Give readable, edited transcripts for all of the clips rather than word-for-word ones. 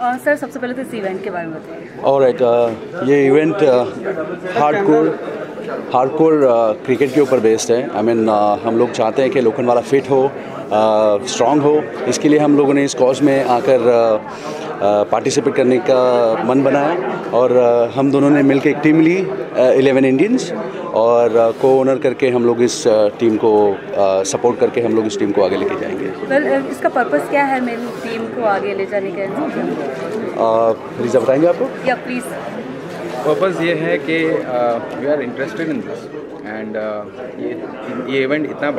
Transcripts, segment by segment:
Sir सबसे पहले तो इस इवेंट के बारे में बताइए। ऑलराइट, ये इवेंट हार्डकोर क्रिकेट के ऊपर बेस्ड है। आई मीन हम लोग चाहते हैं कि लोखंडवाला फिट हो, स्ट्रॉन्ग हो। इसके लिए हम लोगों ने इस कॉज में आकर पार्टिसिपेट करने का मन बनाया और हम दोनों ने मिलकर एक टीम ली 11 इंडियंस और को ओनर करके हम लोग इस टीम को सपोर्ट करके हम लोग इस टीम को आगे लेके जाएंगे। इसका पर्पस क्या है मेरी टीम को आगे ले जाने का? रीज़ा बताएंगे आपको? या प्लीज़। पर्पस ये है कि we are interested in this and ये इवेंट इतना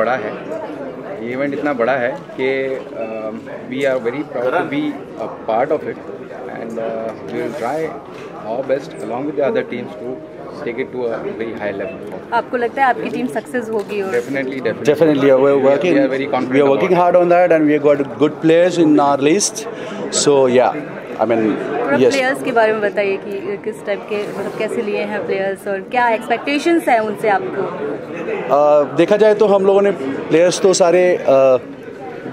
बड़ा है, कि we are very proud to be a part of it and we will try our best along with the other teams to take it to a very high level. आपको लगता है आपकी team success होगी? Definitely we are working hard on that and we have got good players in our list, so yeah, I mean yes. Players के बारे में बताइए कि किस टाइप के, मतलब कैसे लिए हैं प्लेयर्स और क्या एक्सपेक्टेशंस हैं उनसे आपको? देखा जाए तो हम लोगों ने प्लेयर्स तो सारे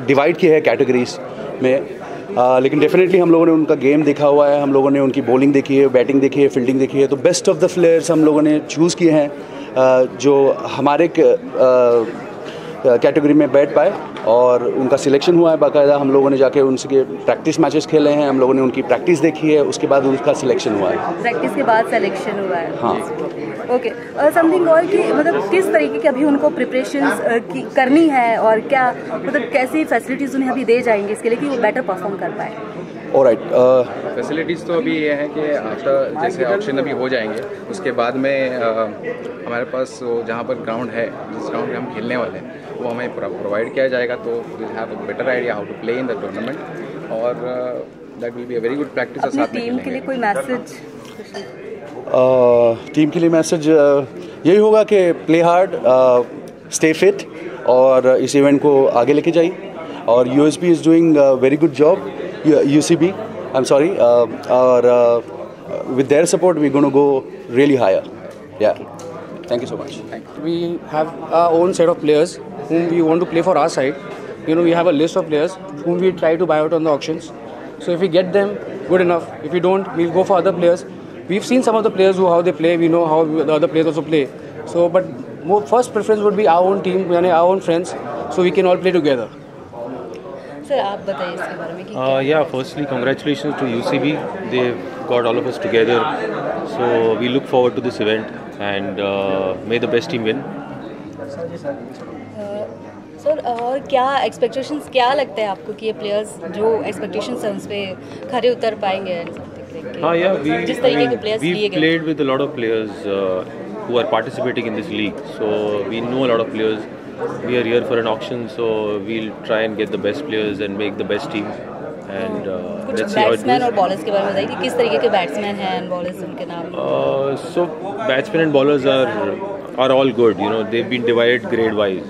डिवाइड किए हैं कैटेगरीज में, लेकिन डेफिनेटली हम लोगों ने उनका गेम देखा हुआ है, हम लोगों ने उनकी बॉलिंग देखी है, बैटिंग देखी है, फील्डिंग देखी है। तो बेस्ट ऑफ द प्लेयर्स हम लोगों ने चूज़ किए हैं जो हमारे कैटेगरी में बैठ पाए और उनका सिलेक्शन हुआ है बाकायदा। हम लोगों ने जाके उनसे प्रैक्टिस मैचेस खेले हैं, हम लोगों ने उनकी प्रैक्टिस देखी है, उसके बाद उनका सिलेक्शन हुआ है। प्रैक्टिस के बाद सिलेक्शन हुआ है? हाँ। ओके, समथिंग और कि मतलब किस तरीके की अभी उनको प्रिपरेशंस करनी है और क्या मतलब कैसी फैसिलिटीज़ उन्हें अभी दे जाएंगे इसके लिए कि वो बेटर परफॉर्म कर पाए? ऑलराइट, फैसिलिटीज़ तो अभी ये है कि आफ्टर जैसे ऑक्शन अभी हो जाएंगे उसके बाद में हमारे पास जहाँ पर ग्राउंड है, जिस ग्राउंड में हम खेलने वाले हैं वो हमें प्रोवाइड किया जाएगा, तो will have a better idea how to play in the tournament और that will be a very good practice. अपनी टीम के लिए कोई मैसेज? टीम के लिए मैसेज यही होगा कि प्ले हार्ड, स्टे फिट और इस इवेंट को आगे लेके जाइए। और USB is doing very good job, UCB I am sorry, और with their support we're going to go really higher. Yeah, thank you so much. We have our own set of players whom we want to play for our side. You know, we have a list of players whom we try to buy out on the auctions. So if we get them, good enough. If we don't, we'll go for other players. We've seen some of the players how they play. We know how the other players also play. So, but first preference would be our own team, our own friends, so we can all play together. Sir आप बताइए इसके बारे में कि yeah, firstly congratulations to UCB. They've got all of us together, so we look forward to this event and may the best team win. Sir और क्या expectations, क्या लगता है आपको कि ये प्लेयर्स जो एक्सपेक्टेशंस हैं उन पर खरे उतर पाएंगे? हाँ, yeah, जिस तरीके के प्लेयर्स लिए we've गए, played with a lot of players who are participating in this league, so we know a lot of players. We are here for an auction, so we'll try and get the best players and make the best team. And कुछ let's see how it batsman और goes. Bowlers के बारे में बताइए कि किस तरीके के बैट्समैन हैं एंड बॉलर्स, उनके नाम? So batsmen and bowlers are all good. You know, they've been divided grade wise.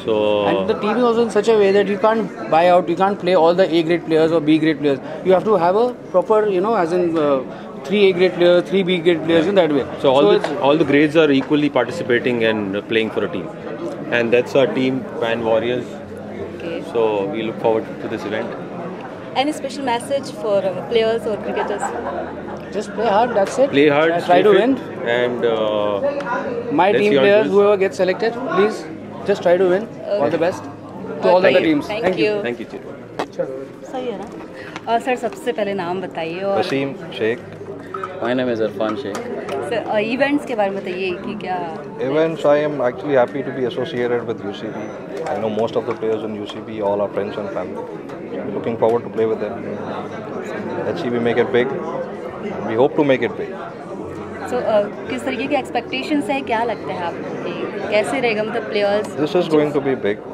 So And the team is also in such a way that you can't buy out, you can't play all the A grade players or B grade players. You have to have a proper, you know, as in 3 A grade players, 3 B grade players in that way. So all the grades are equally participating and playing for a team, and that's our team, Pan Warriors. Okay. So we look forward to this event. Any special message for players or cricketers? Just play hard, that's it. Play hard, try stay to fit, win. and My let's team see how it players, goes. whoever gets selected, please just try to win. All the best to all the other teams. Thank you. Thank you, Chiru. सही है ना? Sir सबसे पहले नाम बताइए और Wasim Sheikh. My name is Irfan Sheikh. Sir events के बारे में बताइए कि क्या Events, I am actually happy to be associated with UCB. I know most of the players in UCB, all our friends and family. I'm looking forward to play with them. Let's see, we make it big. We hope to make it big. सो किस तरीके के expectations है, क्या लगता है आपको कि कैसे रहेगा मतलब players? This is going to be big.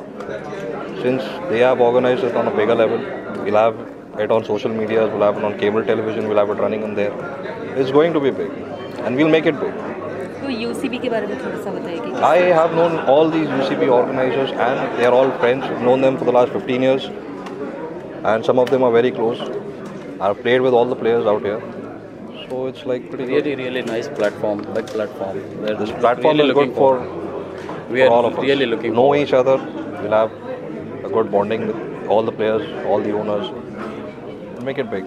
Since they have organized it on a bigger level, we'll have it on social media, we'll have it on cable television, we'll have it running in there. It's going to be big, and we'll make it big. तो UCB के बारे में थोड़ा सा बताइए कि I have known all these UCB organizers, and they are all friends. I've known them for the last 15 years, and some of them are very close. I've played with all the players out here, so it's like pretty good. Really nice platform, big platform. We're This platform really is good for we are all of us. really looking Know forward. each other. We'll have a good bonding with all the players, all the owners. Make it big.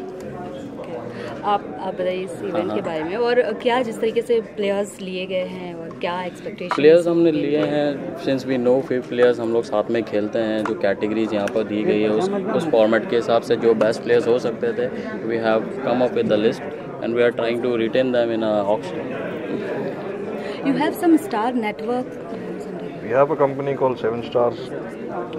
आप बताइए इस event के बारे में, और क्या जिस तरीके से प्लेयर्स लिए गए हैं और क्या एक्सपेक्टेशन? प्लेयर्स हमने लिए हैं सिंस वी नो 5 प्लेयर्स हम लोग साथ में खेलते हैं। जो कैटेगरीज यहाँ पर दी गई है उस फॉर्मेट के हिसाब से जो बेस्ट प्लेयर्स हो सकते थे, we have come up with the list and we are trying to retain them in a auction. You have some star network. We have a company called 7 Stars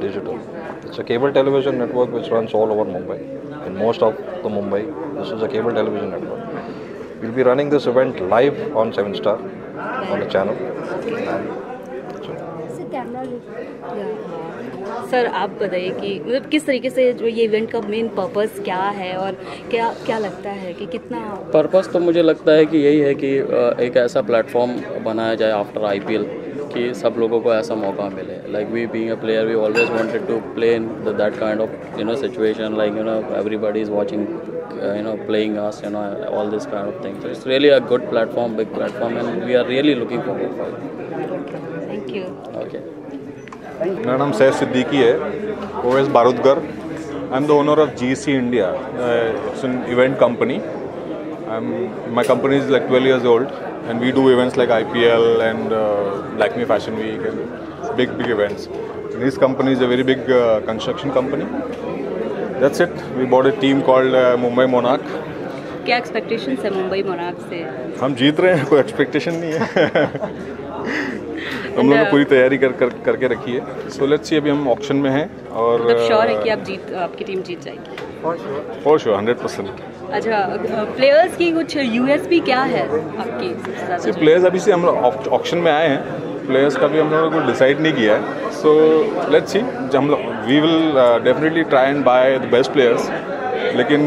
Digital. It's a cable television network which runs all over Mumbai. In most of the Mumbai, this is a cable television network. We'll be running this event live on 7 Star on the channel. Sir आप बताइए कि मतलब किस तरीके से जो ये event का मेन पर्पस क्या है, और क्या लगता है कि कितना पर्पस? तो मुझे लगता है कि यही है कि एक ऐसा प्लेटफॉर्म बनाया जाए आफ्टर IPL कि सब लोगों को ऐसा मौका मिले। Like we being a player we always wanted to play in that kind of situation, like everybody is watching playing us, all this kind of things. So it's really a good platform, big platform, and we are really looking forward for it. Thank you. Okay. मेरा नाम सैयद सिद्दीकी है, OS बारूदगर. I'm the owner of GC India. It's an event company. My company is like 12 years old, and we do events like IPL and Lakme Fashion Week and big events. This company is a very big construction company. That's it. We bought a team called Mumbai Monarch. क्या expectations है Mumbai monarch से? हम जीत रहे हैं, कोई expectation नहीं है. हम लोगों ने पूरी तैयारी करके रखी है. सो लेट्स सी, अभी हम ऑक्शन में हैं और मतलब श्योर है कि आपकी टीम जीत जाएगी? For sure 100%. अच्छा, प्लेयर्स की कुछ USP क्या है आपकी सबसे ज़्यादा? प्लेयर्स अभी से हम लोग ऑक्शन में आए हैं, प्लेयर्स का भी हम लोगों को डिसाइड नहीं किया है. सो लेट्स सी, हम लोग we will definitely try and buy the best players, लेकिन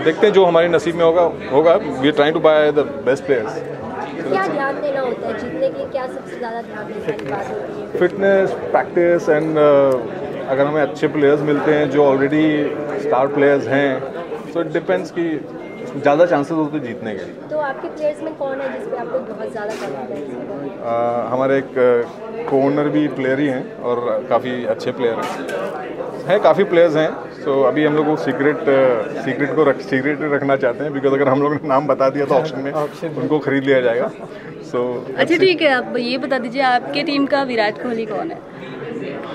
देखते हैं जो हमारे नसीब में होगा. We are trying to buy the best players. क्या ध्यान देना होता है जीतने के लिए? क्या सबसे ज़्यादा ध्यान देने की बात होती है? फिटनेस, प्रैक्टिस एंड अगर हमें अच्छे प्लेयर्स मिलते हैं जो ऑलरेडी स्टार प्लेयर्स हैं, तो इट डिपेंड्स कि ज़्यादा चांसेस होते हैं जीतने के. तो आपके प्लेयर्स में कौन है जिस पे आपको बहुत ज़्यादा कॉन्फिडेंस है? हमारे एक को-ओनर भी प्लेयर ही हैं और काफ़ी अच्छे प्लेयर हैं. काफ़ी प्लेयर्स हैं. सो अभी हम लोग को सीक्रेट रखना चाहते हैं, बिकॉज अगर हम लोग ने नाम बता दिया तो ऑक्शन में उनको खरीद लिया जाएगा. सो अच्छा ठीक है, आप ये बता दीजिए आपके टीम का विराट कोहली कौन है?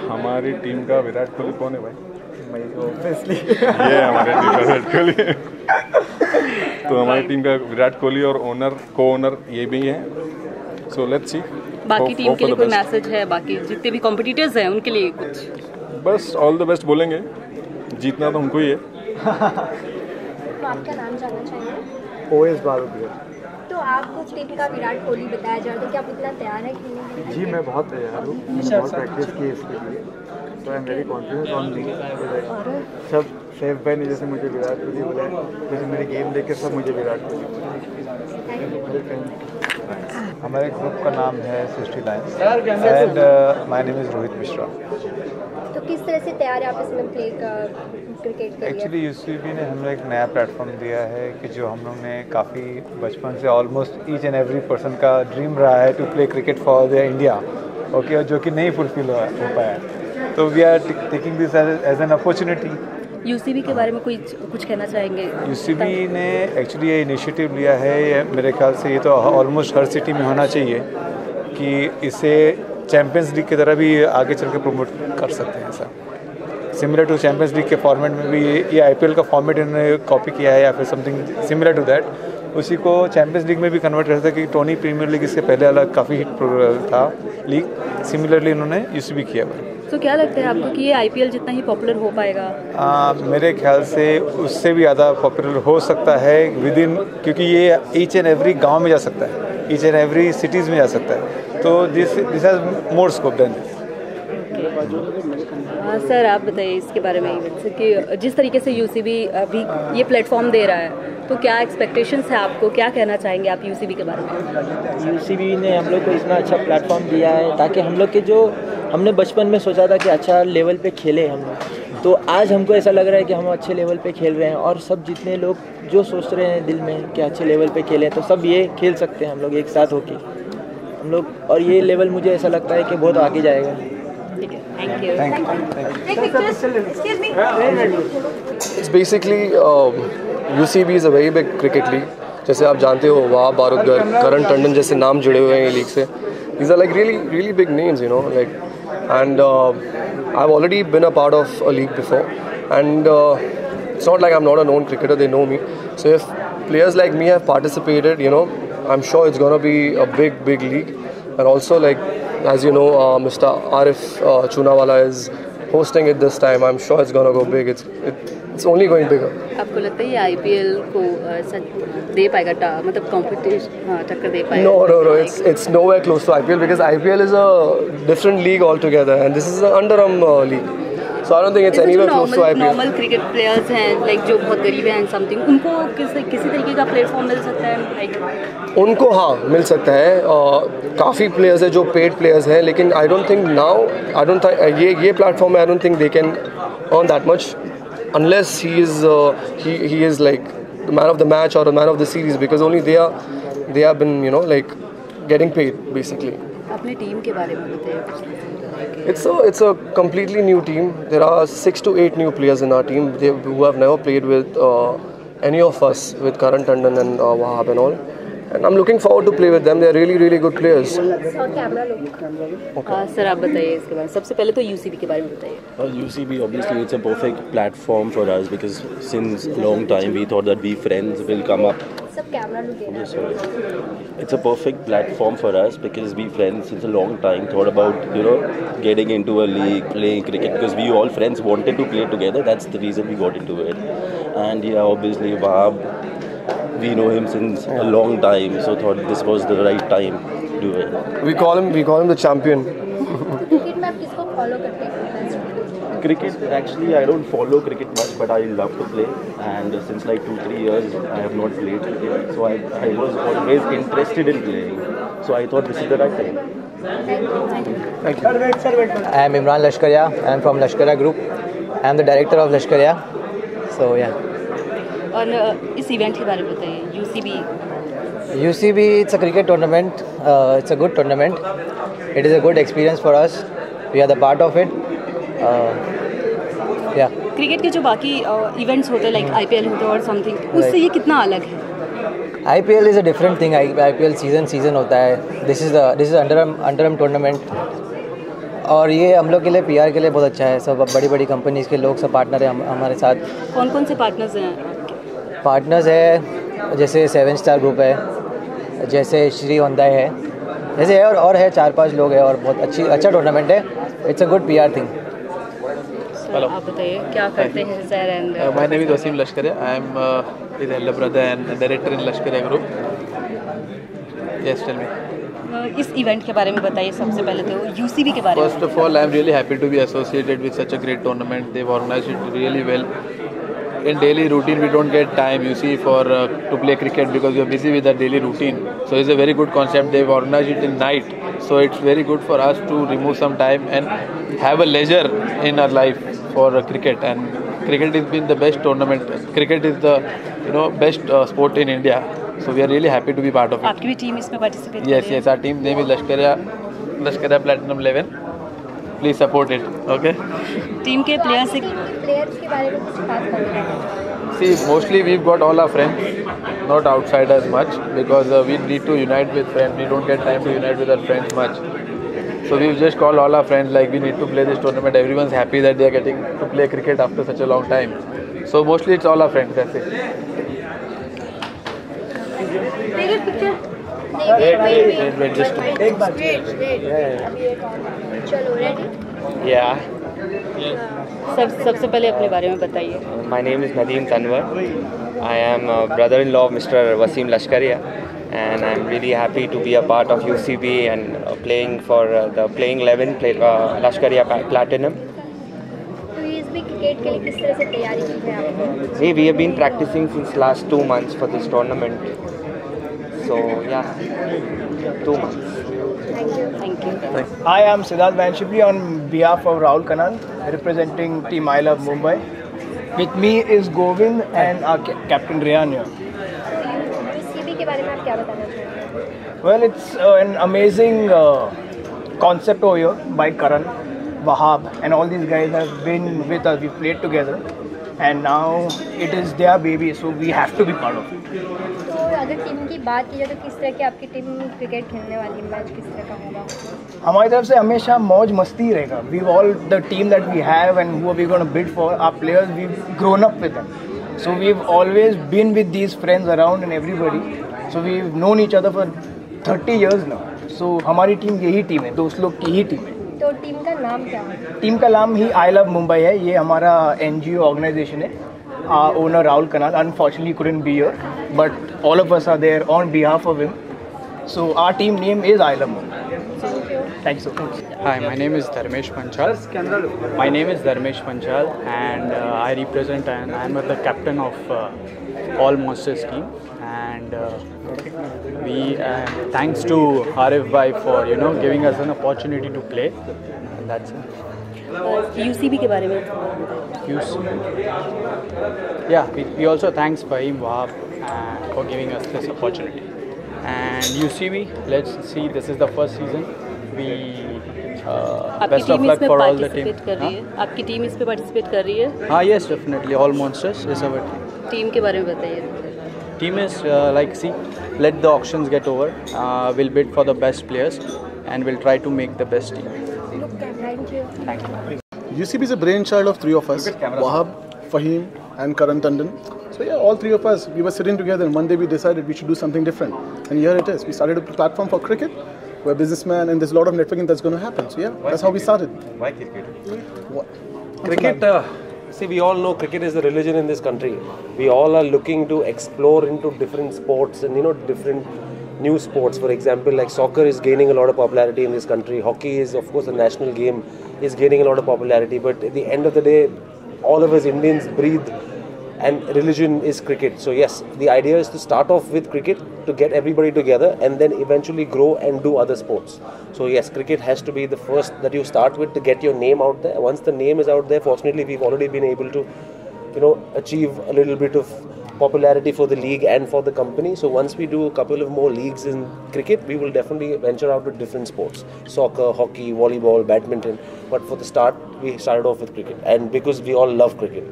हमारी टीम का विराट कोहली कौन है भाई? ये हमारी टीम का विराट कोहली. तो हमारी टीम का विराट कोहली और को-ओनर ये भी हैं. So let's see. बाकी टीम के लिए कोई मैसेज है? बाकी जितने भी कॉम्पिटिटर्स हैं उनके लिए कुछ? बस ऑल द बेस्ट बोलेंगे. जीतना तो हमको ही है. तो आपका नाम जानना चाहेंगे? OS बारूदगर. तो आपको टीम का विराट कोहली बताया जा रहा है, तो क्या आप इतना तैयार है खेलने के लिए? जी मैं बहुत तैयार हूँ, मैंने बहुत प्रैक्टिस की है इसके लिए. तो I am very confident on me. सब सैफ भाई ने जैसे मुझे विराट कोहली बोला, जैसे मेरी गेम देख के सब मुझे विराट कोहली. हमारे ग्रुप का नाम है 60 lines and my name is Rohit Mishra. तो किस तरह से तैयार है आप इसमें प्ले का क्रिकेट के लिए? एक्चुअली UCB ने हमें एक नया प्लेटफॉर्म दिया है कि जो हम लोग ने काफ़ी बचपन से almost each and every person का ड्रीम रहा है to play cricket for the India. Okay, और जो कि नहीं फुलफिल हो पाया. तो we are taking this as an opportunity. UCB के बारे में कुछ कहना चाहेंगे? UCB ने एक्चुअली ये इनिशिएटिव लिया है. ये मेरे ख्याल से ये तो ऑलमोस्ट हर सिटी में होना चाहिए कि इसे चैम्पियंस लीग की तरह भी आगे चल के प्रमोट कर सकते हैं. ऐसा सिमिलर टू चैम्पियंस लीग के फॉर्मेट में भी ये IPL का फॉर्मेट इन्होंने कॉपी किया है या फिर समथिंग सिमिलर टू दैट. उसी को चैम्पियंस लीग में भी कन्वर्ट करता है कि टोनी प्रीमियर लीग इससे पहले अलग काफ़ी हिट था लीग. सिमिलरली इन्होंने UCB किया हुआ है. तो क्या लगता है आपको कि ये IPL जितना ही पॉपुलर हो पाएगा? मेरे ख्याल से उससे भी ज़्यादा पॉपुलर हो सकता है विद इन, क्योंकि ये ईच एंड एवरी गांव में जा सकता है, ईच एंड एवरी सिटीज़ में जा सकता है. तो this has more scope than this. Sir आप बताइए इसके बारे में कि जिस तरीके से UCB अभी ये प्लेटफॉर्म दे रहा है, तो क्या एक्सपेक्टेशंस है आपको? क्या कहना चाहेंगे आप UCB के बारे में? UCB ने हम लोग को इतना अच्छा प्लेटफॉर्म दिया है ताकि हम लोग के जो हमने बचपन में सोचा था कि अच्छा लेवल पे खेले हम लोग, तो आज हमको ऐसा लग रहा है कि हम अच्छे लेवल पे खेल रहे हैं. और सब जितने लोग जो सोच रहे हैं दिल में कि अच्छे लेवल पे खेलें, तो सब ये खेल सकते हैं हम लोग एक साथ होके हम लोग. और ये लेवल मुझे ऐसा लगता है कि बहुत आगे जाएगा. Thank you. Thank you. Excuse me. It's basically UCB is a very big cricket league. जैसे आप जानते हो वहाब बारूदगर, करण टंडन जैसे नाम जुड़े हुए हैं ये लीग से. These are like really big names, you know, like, and I've already been a part of a league before, and it's not like I'm not a known cricketer, they know me. So if players like me have participated, you know, I'm sure it's gonna be a big league. And also, like, as you know, Mr. Arif Chunawala is hosting it this time. I'm sure it's gonna go big. It's only going bigger. आपको लगता है ये IPL को दे पाएगा मतलब competition टक्कर दे पाएगा? No. It's nowhere close to IPL because IPL is a different league altogether, and this is an underarm league. So I don't think it's anywhere close to IPL. Normal cricket players हैं, like जो बहुत गरीब हैं something, उनको किसी तरीके का platform मिल सकता है? लाइक उनको हाँ मिल सकता है. काफ़ी प्लेयर्स हैं जो पेड प्लेयर्स हैं, लेकिन आई डोंट थिंक नाउ ये platform I don't think they can earn that much unless he is like the man of the match or the man of the series, because only they have been, you know, like getting paid basically. अपने team के बारे में बताइए. It's a completely new team. There are 6 to 8 new players in our team who have never played with any of us, with Karan Tandon and Wahab and all. And I'm looking forward to play with them. They are really good players. Sir आप बताइए इसके बारे में. सबसे पहले तो UCB के बारे में बताइए. UCB, obviously it's a perfect platform for us because since long time we thought that we friends will come up. It's a perfect platform for us because we friends since a long time thought about, you know, getting into a league, playing cricket, because we all friends wanted to play together. That's the reason we got into it. And yeah, obviously Wahab, we know him since a long time, so thought this was the right time to do it. We call him the champion. Cricket में आप किसको follow करते हैं? Cricket, actually I don't follow cricket much, but I love to play, and since like 2-3 years I have not played cricket, so I was always interested in playing, so I thought this is the right time. Thank you. I am Imran Lashkaria. I am from Lashkaria Group. I am the director of Lashkaria. So yeah. और इस event के बारे में बताइए. UCB, it's a cricket tournament. It's a good tournament. It is a good experience for us. We are the part of it. Yeah. Cricket के जो बाकी events होते हैं लाइक IPL होते हैं और समथिंग, उससे ये कितना अलग है? IPL is a different thing. IPL season होता है. This is underarm tournament. और ये हम लोग के लिए PR के लिए बहुत अच्छा है. सब बड़ी कंपनीज के लोग सब पार्टनर हैं हमारे साथ. कौन से पार्टनर्स हैं? पार्टनर्स है जैसे 7 स्टार ग्रुप है, जैसे श्री होंडाई है, जैसे है और है 4-5 लोग हैं, और बहुत अच्छा टूर्नामेंट है. It's a good PR thing. Hello. आप बताइए क्या करते हैं sir? And my name is Waseem Lashkariya. I am his elder brother and director in Lashkariya group. Yes tell me. इस इवेंट के बारे में बताइए सबसे पहले तो. UCB के बारे में. First of all I am really happy to be associated with such a great tournament. They have organised it really well. In daily routine we don't get time, you see, for to play cricket because we are busy with our daily routine. So it's a very good concept. They've organized it in night, so it's very good for us to remove some time and have a leisure in our life for cricket. And cricket has been the best tournament. Cricket is the best sport in India. So we are really happy to be part of it. आपकी भी team इसमें participate? Yes, our team name is Lashkaria Platinum 11. Please support it. Okay. Team के players के बारे में कुछ बात करें. See, mostly we've got all our friends, not outsiders much, because we need to unite with friends. We don't get time to unite with our friends much. So we've just called all our friends like we need to play this tournament. Everyone's happy that they are getting to play cricket after such a long time. So mostly it's all our friends. That's it. Take a picture. Wait, just a minute. चलो ready? Yeah. सबसे पहले अपने बारे में बताइए. My name is Nadeem Tanwar. I am a brother-in-law of Mr. Wasim Lashkaria, and I'm really happy to be a part of UCB and playing for the playing 11 Lashkaria Platinum. तो ये इसमें cricket के लिए किस तरह से तैयारी की है आपने? See, we have been practicing since last 2 months for this tournament. So yeah, 2 months. Thank you. I am Siddharth Vanshipli on behalf of Rahul Kanal, representing Team I Love Mumbai. With me is Govind and our captain Riyan here. UCB के बारे में आप क्या बताना चाहेंगे? Well, it's an amazing concept over here by Karan, Wahab, and all these guys have been with us. We played together, and now it is their baby, so we have to be part of it. तो अगर team की बात की जाए तो किस तरह की आपकी टीम क्रिकेट खेलने वाली है, मैच किस तरह का होगा? हमारी तरफ से हमेशा मौज मस्ती रहेगा. We all the team that we have and who we going to bid for, our players, we've grown up with them. So we've always been with these friends around and everybody. So we've known each other for 30 years now. So हमारी team यही team है, दोस्त लोग की ही team है. तो team का नाम क्या है? टीम का नाम ही आई लव मुंबई है. ये हमारा NGO ऑर्गेनाइजेशन है. Our owner Rahul Kanal unfortunately couldn't be here, but all of us are there on behalf of him. So our team name is I Love Mumbai. Thank you so much. Hi, my name is Dharmesh Panchal. My name is Dharmesh Panchal, and I represent and I'm the captain of All Monsters team. And we thanks to Arif bhai for giving us an opportunity to play. And that's it. UCB के बारे में we also thanks Fahim Wahab for giving us this opportunity. And UCB, let's see, this is the first season. We best of luck for all the team. आपकी team इस पे participate कर रही है? हाँ, yes, definitely. All Monsters is our team. Team के बारे में बताइए. Team is let the auctions get over. We'll bid for the best players and we'll try to make the best team. Thank you. UCB is a brainchild of three of us, Wahab, Fahim and Karan Tandon. So yeah, all three of us, we were sitting together and one day we decided we should do something different. And here it is. We started a platform for cricket. We're a businessman and there's a lot of networking that's going to happen. So yeah, that's how we started. Why cricket? Cricket, see, we all know cricket is the religion in this country. We all are looking to explore into different sports and different new sports. For example, like soccer is gaining a lot of popularity in this country. Hockey is, of course, a national game, is gaining a lot of popularity. But at the end of the day, all of us Indians breathe and religion is cricket. So yes, the idea is to start off with cricket to get everybody together and then eventually grow and do other sports. So yes, cricket has to be the first that you start with to get your name out there. Once the name is out there, fortunately we've already been able to achieve a little bit of popularity for the league and for the company. So once we do a couple of more leagues in cricket, we will definitely venture out to different sports. Soccer, hockey, volleyball, badminton. But for the start, we started off with cricket. And because we all love cricket.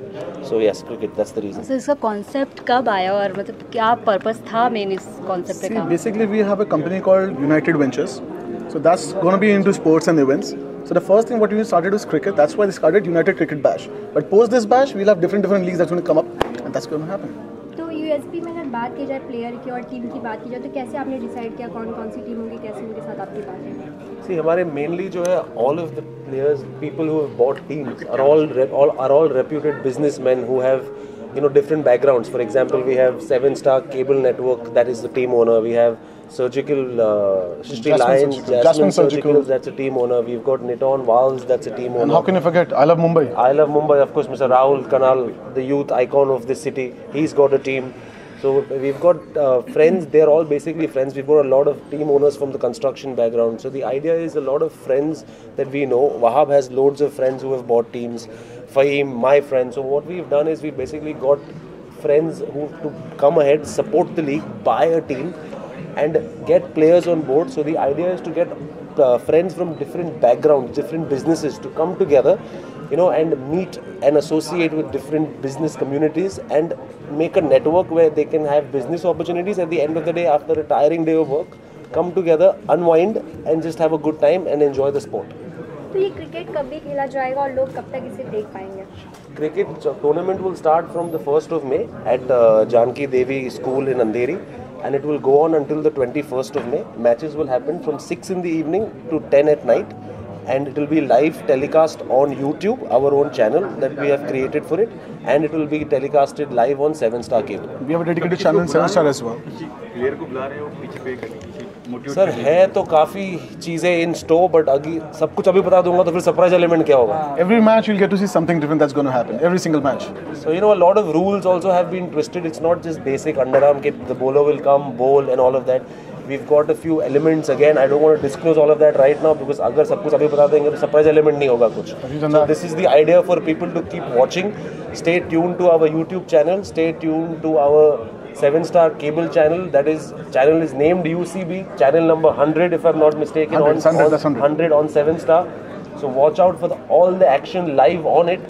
So yes, cricket, that's the reason. So इसका concept कब आया और मतलब क्या purpose था main इस concept पे काम? Basically, we have a company called United Ventures. So that's going to be into sports and events. So the first thing what we started was cricket. That's why they started United Cricket Bash. But post this bash, we'll have different leagues that's going to come up. And that's going to happen. तो USP में अगर बात की जाए player की और team की बात की जाए तो कैसे आपने डिसाइड किया कौन कौन सी टीम होगी, कैसे उनके साथ आपकी बात है? See, हमारे mainly जो है all of the players, people who have bought teams are all reputed businessmen who have different backgrounds. For example, we have 7 Star Cable Network, that is the team owner. We have Jasmine Surgical, that's a team owner. We've got Niton Valves, that's a team owner. And how can you forget I Love Mumbai? I Love Mumbai, of course, Mr. Rahul Kanal, the youth icon of this city. He's got a team. So we've got friends, they're all basically friends. We've got a lot of team owners from the construction background. So the idea is a lot of friends that we know. Wahab has loads of friends who have bought teams. Fahim, my friend. So what we've done is we basically got friends who to come ahead, support the league, buy a team and get players on board. So the idea is to get friends from different backgrounds, different businesses to come together, and meet and associate with different business communities and make a network where they can have business opportunities at the end of the day after a tiring day of work, come together, unwind and just have a good time and enjoy the sport. तो ये cricket कब भी खेला जाएगा और लोग कब तक इसे देख पाएंगे? Cricket tournament will start from the 1st of May at Janki Devi School in Andheri. And it will go on until the 21st of May. Matches will happen from 6 in the evening to 10 at night. And it will be live telecast on YouTube, our own channel that we have created for it. And it will be telecasted live on 7 Star Cable. We have a dedicated channel on 7 Star as well. Sir है तो काफ़ी चीज़ें in store, but अभी सब कुछ अभी बता दूंगा तो फिर surprise element क्या होगा? Every match you'll get to see something different that's going to happen. Every single match. So a lot of rules also have been twisted. It's not just basic underarm ke the bowler will come, bowl and all of that. We've got a few elements. Again, I don't want to disclose all of that right now because अगर सब कुछ अभी बता देंगे तो surprise element नहीं होगा कुछ. So this is the idea for people to keep watching. Stay tuned to our YouTube channel. Stay tuned to our 7 Star Cable channel. Channel is named UCB. Channel number 100 if I'm not mistaken. 100 on 7 Star. So watch out for all the action live on it.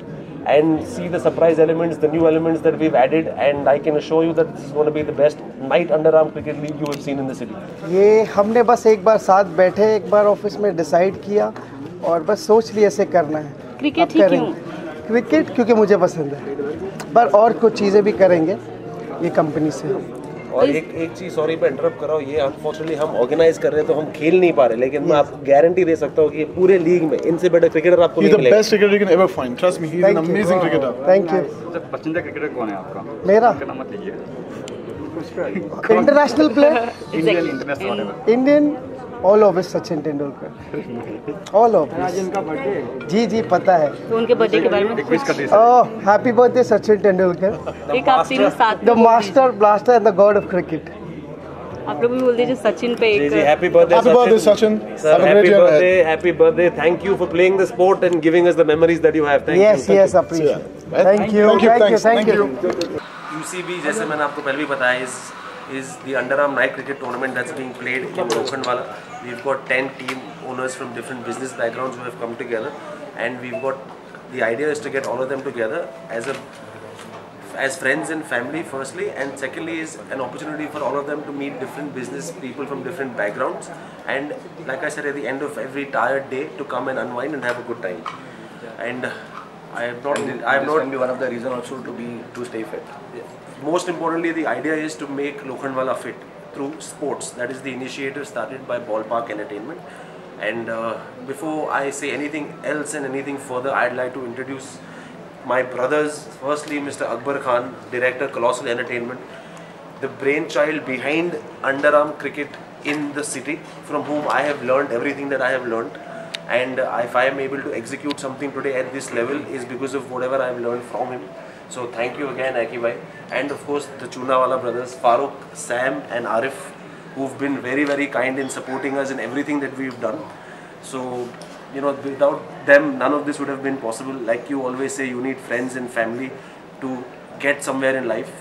and see the surprise elements, the new elements that we've added, and I can assure you that this is going to be the best night underarm cricket league you have seen in the city. ये हमने बस एक बार साथ बैठे, एक बार office में decide किया और बस सोच लिया ऐसे करना है. क्रिकेट ही क्यों? क्रिकेट क्योंकि मुझे पसंद है, पर और कुछ चीज़ें भी करेंगे ये कंपनी से. और एक चीज, सॉरी मैं इंटरप्ट कर रहा हूँ, ये अनफॉर्चुनेटली हम ऑर्गेनाइज कर रहे हैं तो हम खेल नहीं पा रहे, लेकिन मैं आपको गारंटी दे सकता हूँ कि पूरे लीग में इनसे बेटर क्रिकेटर आपको नहीं मिलेगा. He's the best cricketer you can ever find. Trust me, he's an amazing cricketer. Thank you. पसंदीदा क्रिकेटर कौन है आपका? मेरा नाम मत लीजिए. International player, Indian, Indian all over Sachin Tendulkar, all over. आज इनका बर्थडे. जी जी पता है. तो उनके बर्थडे के बारे में ओह हैप्पी बर्थडे सचिन तेंदुलकर, एक आप तीनों साथ the master blaster and the God of cricket. आप लोग भी बोल दीजिए सचिन पे एक. Happy birthday Sachin. Sir, happy birthday. Thank you for playing the sport and giving us the memories that you have. Thank you. Yes, appreciate. Thank you. UCB, जैसे मैंने आपको पहले भी बताया, is the underarm night cricket tournament that's being played in Lokhandwala. We've got 10 team owners from different business backgrounds who have come together, and we've got, the idea is to get all of them together as friends and family firstly, and secondly is an opportunity for all of them to meet different business people from different backgrounds, and like I said, at the end of every tired day to come and unwind and have a good time. And I have not can be one of the reasons also to stay fit. Most importantly, the idea is to make Lokhandwala fit through sports. That is the initiative started by Ballpark Entertainment. And before I say anything else and anything further, I'd like to introduce my brothers. Firstly, Mr. Akbar Khan, Director, Colossal Entertainment, the brainchild behind underarm cricket in the city, from whom I have learned everything that I have learned. And if I am able to execute something today at this level is because of whatever I have learned from him. So thank you again, Aki bhai. And of course the Chunawala brothers, Farooq, Sam and Arif, who've been very, very kind in supporting us in everything that we've done. So, you know, without them, none of this would have been possible. Like you always say, you need friends and family to get somewhere in life.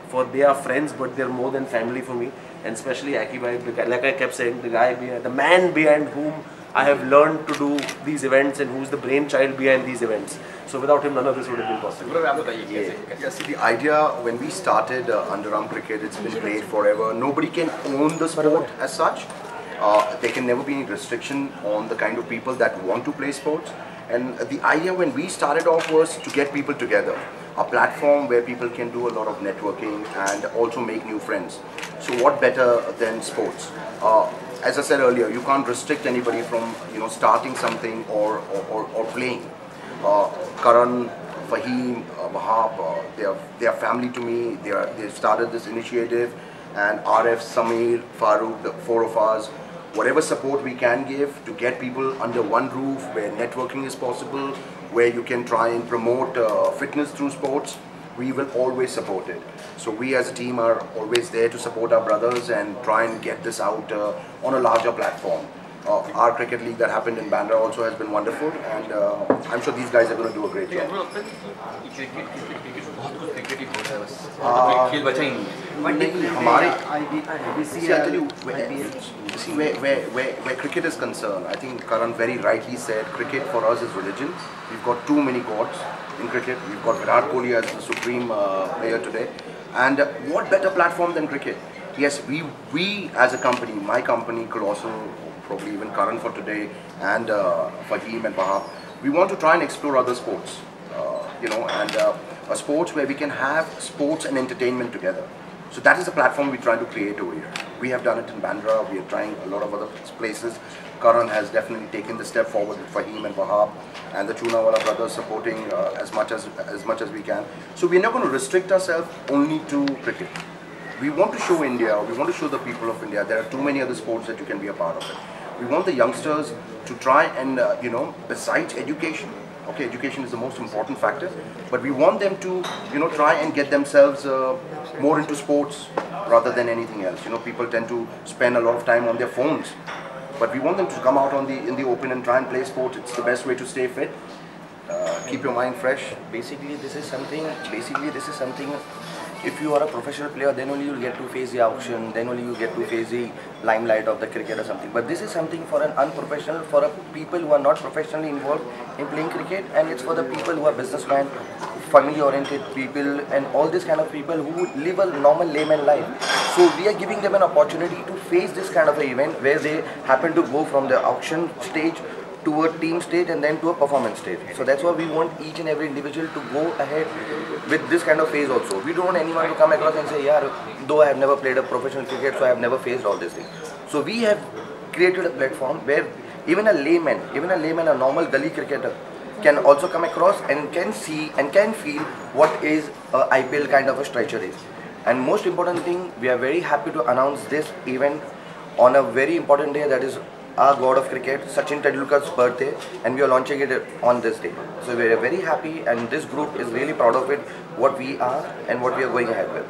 For they are friends, but they're more than family for me. And especially Aki bhai, like I kept saying, the man behind whom I have learned to do these events and who's the brainchild behind these events. So without him, none of this would have been possible. Yeah, see, the idea when we started underarm cricket, it's been played forever. Nobody can own the sport as such. There can never be any restriction on the kind of people that want to play sports. And the idea when we started off was to get people together. A platform where people can do a lot of networking and also make new friends. So what better than sports? As I said earlier, you can't restrict anybody from starting something or playing. Karan, Fahim, Wahab, they are family to me. They started this initiative, and RF, Samir, Farooq, the four of us, whatever support we can give to get people under one roof where networking is possible, where you can try and promote fitness through sports, we will always support it. So we as a team are always there to support our brothers and try and get this out on a larger platform. Our cricket league that happened in Bandra also has been wonderful, and I'm sure these guys are going to do a great job. See, I tell you, where cricket is concerned, I think Karan very rightly said, cricket for us is religion. We've got too many gods in cricket. We've got Virat Kohli as the supreme player today. And what better platform than cricket? Yes, we as a company, my company, Colossal, probably even Karan for today, and Fahim and Wahab, we want to try and explore other sports, sports where we can have sports and entertainment together. So that is the platform we're trying to create over here. We have done it in Bandra, we are trying a lot of other places. Karan has definitely taken the step forward with Fahim and Wahab, and the Chunawala brothers supporting as much as we can. So we're not going to restrict ourselves only to cricket. We want to show India, we want to show the people of India, there are too many other sports that you can be a part of it. We want the youngsters to try and, besides education, okay, education is the most important factor, but we want them to, try and get themselves more into sports rather than anything else. People tend to spend a lot of time on their phones, but we want them to come out in the open and try and play sports. It's the best way to stay fit. keep your mind fresh. Basically, this is something. If you are a professional player, then only you get to face the auction. Then only you get to face the limelight of the cricket or something. But this is something for an unprofessional, for people who are not professionally involved in playing cricket, and it's for the people who are businessmen, family-oriented people, and all these kind of people who live a normal layman life. So we are giving them an opportunity to face this kind of an event where they happen to go from the auction stage to a team stage and then to a performance stage. So that's why we want each and every individual to go ahead with this kind of phase also. We don't want anyone to come across and say, yeah, though I have never played a professional cricket, so I have never faced all these things. So we have created a platform where even a layman, a normal gully cricketer, can also come across and can see and can feel what is a IPL kind of a structure is. And most important thing, we are very happy to announce this event on a very important day, that is our god of cricket, Sachin Tendulkar's birthday, and we are launching it on this day. So we are very happy, and this group is really proud of it, what we are and what we are going ahead with.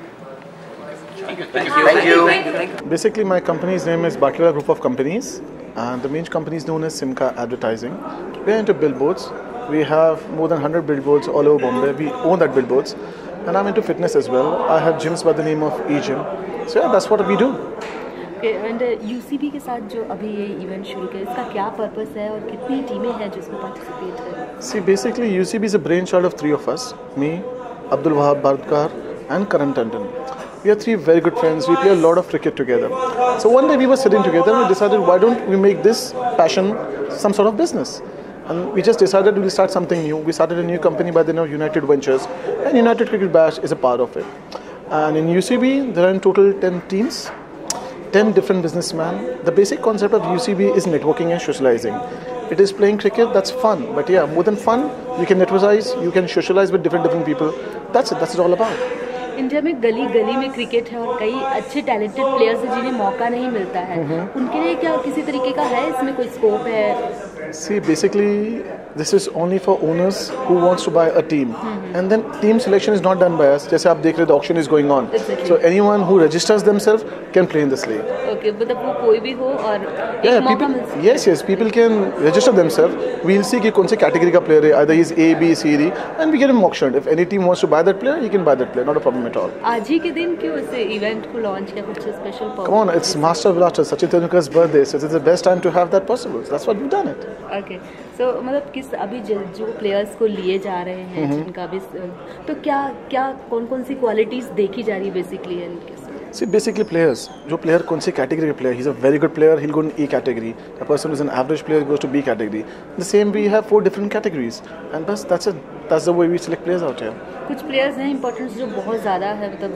Thank you. Basically, my company's name is Bakila Group of Companies, and the main company is known as Simca Advertising. We are into billboards. We have more than 100 billboards all over Bombay. We own that billboards, and I'm into fitness as well. I have gyms by the name of eGym. So yeah, that's what we do. And UCB के साथ जो अभी ये event शुरू किया, इसका क्या purpose है और कितनी टीमें हैं जिसमें पार्टिसिपेट करें? See, basically UCB is a brainchild of three of us, me, Abdul Wahab Bardkar and Karan Tandon. We are three very good friends. We play a lot of cricket together. So one day we were sitting together and we decided, why don't we make this passion some sort of business? And we just decided we'll start something new. We started a new company by the name of United Ventures, and United Cricket Bash is a part of it. And in UCB, there are in total 10 teams. 10 different businessmen. The basic concept of UCB is networking and socializing. It is playing cricket, that's fun. But yeah, more than fun, you can networkize, you can socialize with different people. That's it all about. India में गली गली में cricket है और कई अच्छे talented players हैं जिन्हें मौका नहीं मिलता है, उनके लिए क्या किसी तरीके का है इसमें कोई स्कोप है? See, basically this is only for owners who wants to buy a team, and then team selection is not done by us. जैसे आप देख रहे, the auction is going on, so anyone who registers themselves can play in this league. Okay, मतलब वो कोई भी हो और yeah, people can register themselves. We'll see कि कौन से category का player है, either he's A, B, C, D, and we get him auctioned. If any team wants to buy that player, he can buy that player, not a problem at all. आज ही के दिन क्यों इस event को launch किया, कुछ special purpose? Come on, it's Master Blaster Sachin Tendulkar's birthday, so it's the best time to have that possible. So that's what we've done it. Okay, so मतलब किस अभी जो प्लेयर्स को लिए जा रहे हैं जिनका भी, तो क्या कौन सी क्वालिटीज देखी जा रही है बेसिकली इनके? See, basically players, जो player कौन सी category player, he's a very good player, he'll go in A category. A person who's an average player goes to B category. The same, we have 4 different categories, and that's it. That's the way we select players out here. कुछ players हैं importance जो बहुत ज़्यादा है, मतलब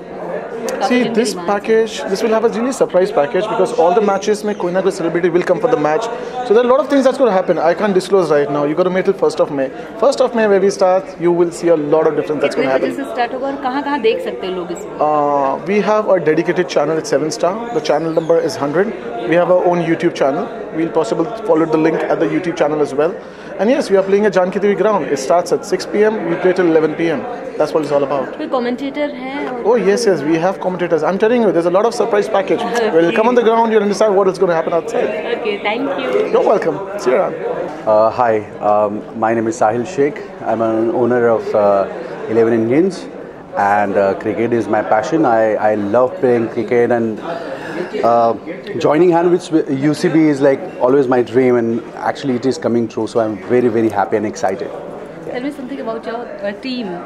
See, this package, this will have a really surprise package because all the matches में कोई ना कोई celebrity will come for the match. So there are a lot of things that's going to happen. I can't disclose right now. You got to wait till 1st of May. 1st of May where we start, you will see a lot of difference that's going to happen. कितने बजे से start होगा और कहाँ देख सकते हैं लोग इसको? We have a dedicated channel at 7 Star. The channel number is 100. We have our own YouTube channel. We'll possibly follow the link at the YouTube channel as well. And yes, we are playing at Janki Devi ground. It starts at 6 PM. We play till 11 PM. That's what it's all about. कोई commentator है? Oh yes, we have commentators. I'm telling you, there's a lot of surprise package. When you come on the ground, you'll understand what is going to happen outside. Okay, thank you. You're welcome. See you around. Hi, my name is Sahil Sheikh. I'm an owner of 11 Indians, and cricket is my passion. I love playing cricket, and joining hand with UCB is like always my dream, and actually it is coming true. So I'm very, very happy and excited. Tell me something about your team.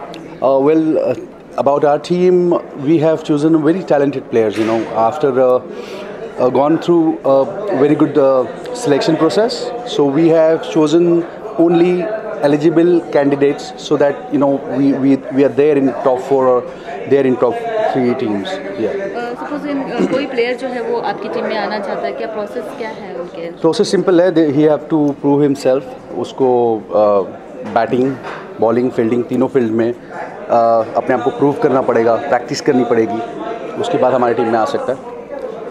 About our team, we have chosen very talented players. You know, after gone through a very good selection process, so we have chosen only eligible candidates, so that we are there in top 4 or there in top 3 teams. Yeah. Suppose कोई player जो है वो आपकी team में आना चाहता है, क्या प्रोसेस क्या है उनके? प्रोसेस सिंपल है. He have to prove himself. उसको बैटिंग, बॉलिंग, फील्डिंग तीनों फील्ड में अपने आप को प्रूव करना पड़ेगा, प्रैक्टिस करनी पड़ेगी. उसके बाद हमारी टीम में आ सकता है.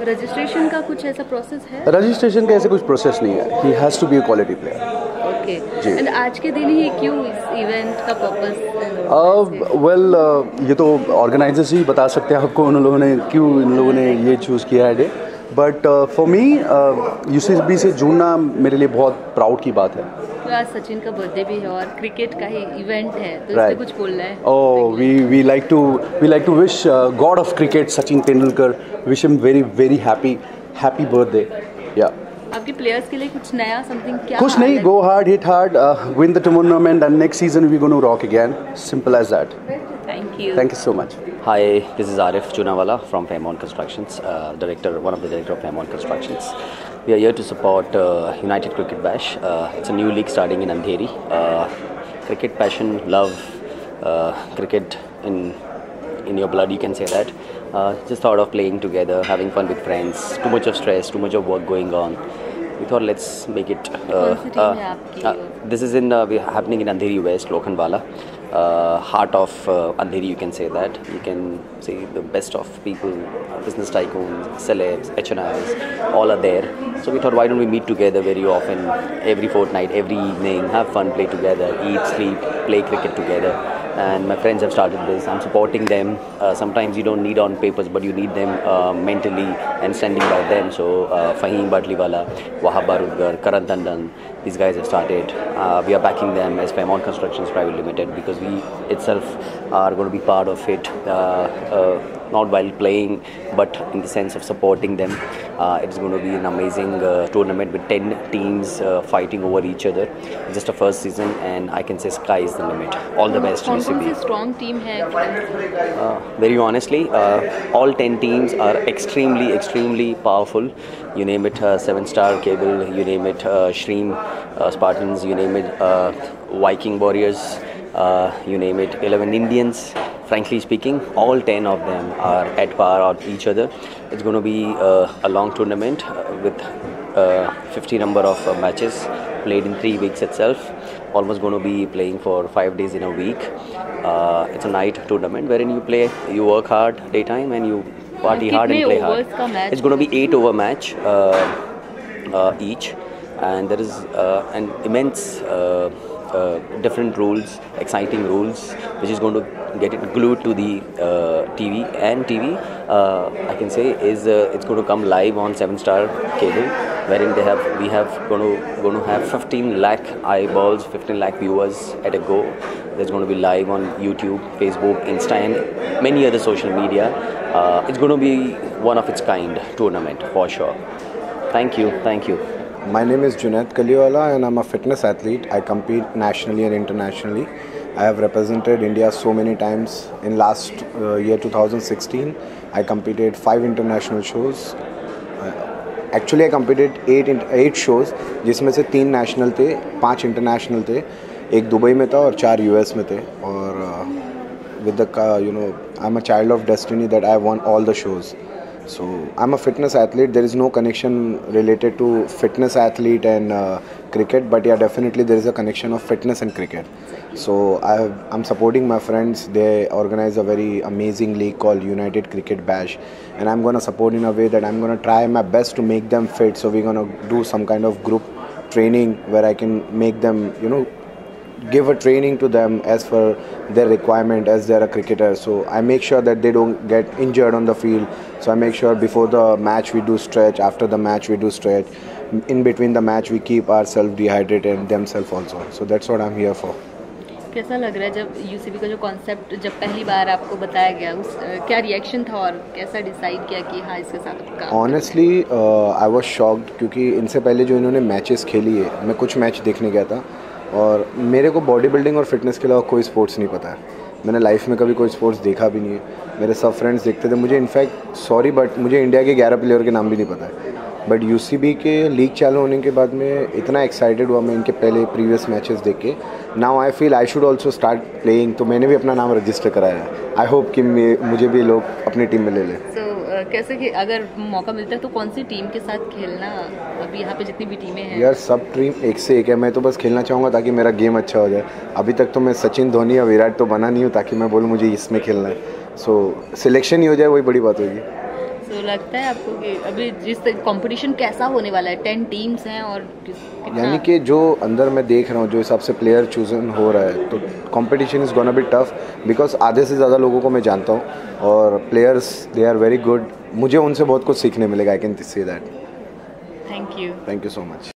रजिस्ट्रेशन का कुछ ऐसा प्रोसेस है? रजिस्ट्रेशन का ऐसे कुछ प्रोसेस नहीं है. He has to be a quality player. Okay, and आज के दिन ही क्यों इस इवेंट का पर्पस? ये तो ऑर्गेनाइजर्स ही बता सकते हैं आपको उन लोगों ने क्यों इन लोगों ने ये चूज़ किया है day. But for me UCB से जुड़ना मेरे लिए बहुत प्राउड की बात है। तो आज सचिन का बर्थडे भी है और क्रिकेट का ही इवेंट है, तो इसमें कुछ बोलना है? Oh, we like to wish God of cricket Sachin Tendulkar, wish him very happy birthday. Yeah. आपके प्लेयर्स के लिए कुछ नया समथिंग क्या? कुछ नहीं, go hard, hit hard, win the tournament, and next season we're going to rock again. Simple as that. Thank you. Thank you so much. Hi, this is Arif Chunawala from Fairmont Constructions, one of the director of Fairmont Constructions. We are here to support United Cricket Bash. It's a new league starting in Andheri. Cricket passion, love, cricket in your blood, you can say that. Just thought of playing together, having fun with friends. Too much of stress, too much of work going on. We thought let's make it. This is happening in Andheri West, Lokhandwala. Heart of Andheri, you can say that. You can see the best of people, business tycoons, celebs, H&Is, all are there. So we thought, why don't we meet together very often, every fortnight, every evening, have fun, play together, eat, sleep, play cricket together. And my friends have started this. I'm supporting them. Sometimes you don't need on papers, but you need them mentally and standing by them. So Fahim Batliwala, Wahab Barudgar, Karan Tandon, these guys have started. We are backing them as Fairmont Constructions Private Limited because we itself are going to be part of it. Not while playing, but in the sense of supporting them. It's going to be an amazing tournament with 10 teams fighting over each other. It's just a first season, and I can say sky is the limit. All the best, UCB. कौन सी strong team है? Very honestly, all 10 teams are extremely powerful. You name it, 7-star Cable, you name it, Shreem Spartans, you name it, Viking Warriors, you name it, 11 Indians. Frankly speaking, all 10 of them are at par on each other. It's going to be a long tournament with 50 number of matches played in 3 weeks itself. Almost going to be playing for 5 days in a week. It's a night tournament wherein you play, you work hard daytime and you party hard and play hard. It's going to be 8 over match each, and there is an immense different rules, exciting rules, which is going to get it glued to the TV. And TV, I can say, is it's going to come live on 7-star Cable, wherein we have going to have 15 lakh eyeballs, 15 lakh viewers at a go. There's going to be live on YouTube, Facebook, Insta, and many other social media. It's going to be one of its kind tournament for sure. Thank you. My name is Junaid Kaliwala and I'm a fitness athlete. I compete nationally and internationally. I have represented India so many times. In last year 2016, I competed 5 international shows. Actually, I competed 8 shows, जिसमें से 3 national थे, 5 international थे, 1 Dubai में था और 4 US में थे. और with the I'm a child of destiny that I won all the shows. So I'm a fitness athlete. There is no connection related to fitness athlete and cricket, but yeah, definitely there is a connection of fitness and cricket. So I'm supporting my friends. They organize a very amazing league called United Cricket Bash, and I'm gonna support in a way that I'm gonna try my best to make them fit. So we're gonna do some kind of group training where I can make them, give a training to them as per their requirement as they're a cricketer. So I make sure that they don't get injured on the field. So I make sure before the match we do stretch, after the match we do stretch. In between the match we keep ourselves dehydrated and themselves also. So that's what I'm here for. कैसा लग रहा है जब UCB का जो concept जब पहली बार आपको बताया गया, क्या रिएक्शन था और कैसा डिसाइड किया कि हाँ इसके साथ काम? Honestly, I was shocked क्योंकि इनसे पहले जो इन्होंने मैचेस खेली है, मैं कुछ मैच देखने गया था और मेरे को बॉडी बिल्डिंग और फिटनेस के अलावा कोई स्पोर्ट्स नहीं पता है. मैंने लाइफ में कभी कोई स्पोर्ट्स देखा भी नहीं है. मेरे सब फ्रेंड्स देखते थे. मुझे इनफैक्ट सॉरी बट मुझे इंडिया के 11 प्लेयर के नाम भी नहीं पता है. बट यूसीबी के लीग चालू होने के बाद में इतना एक्साइटेड हुआ मैं इनके पहले प्रीवियस मैचेस देख के. Now I feel I should also start playing. तो मैंने भी अपना नाम रजिस्टर कराया है. आई होप कि मुझे भी लोग अपनी टीम में ले लें. कैसे कि अगर मौका मिलता है तो कौन सी टीम के साथ खेलना? अभी यहाँ पे जितनी भी टीमें हैं यार, सब टीम एक से एक है. मैं तो बस खेलना चाहूँगा ताकि मेरा गेम अच्छा हो जाए. अभी तक तो मैं सचिन, धोनी या विराट तो बना नहीं हूँ ताकि मैं बोलूँ मुझे इसमें खेलना है. सो सिलेक्शन ही हो जाए वही बड़ी बात होगी. तो लगता है आपको कि अभी जिस कंपटीशन कैसा होने वाला है, 10 टीम्स हैं और यानी कि जो अंदर मैं देख रहा हूँ जो हिसाब से प्लेयर चूजन हो रहा है, तो competition is gonna be tough because आधे से ज़्यादा लोगों को मैं जानता हूँ और players they are very good. मुझे उनसे बहुत कुछ सीखने मिलेगा. I can say that. Thank you so much.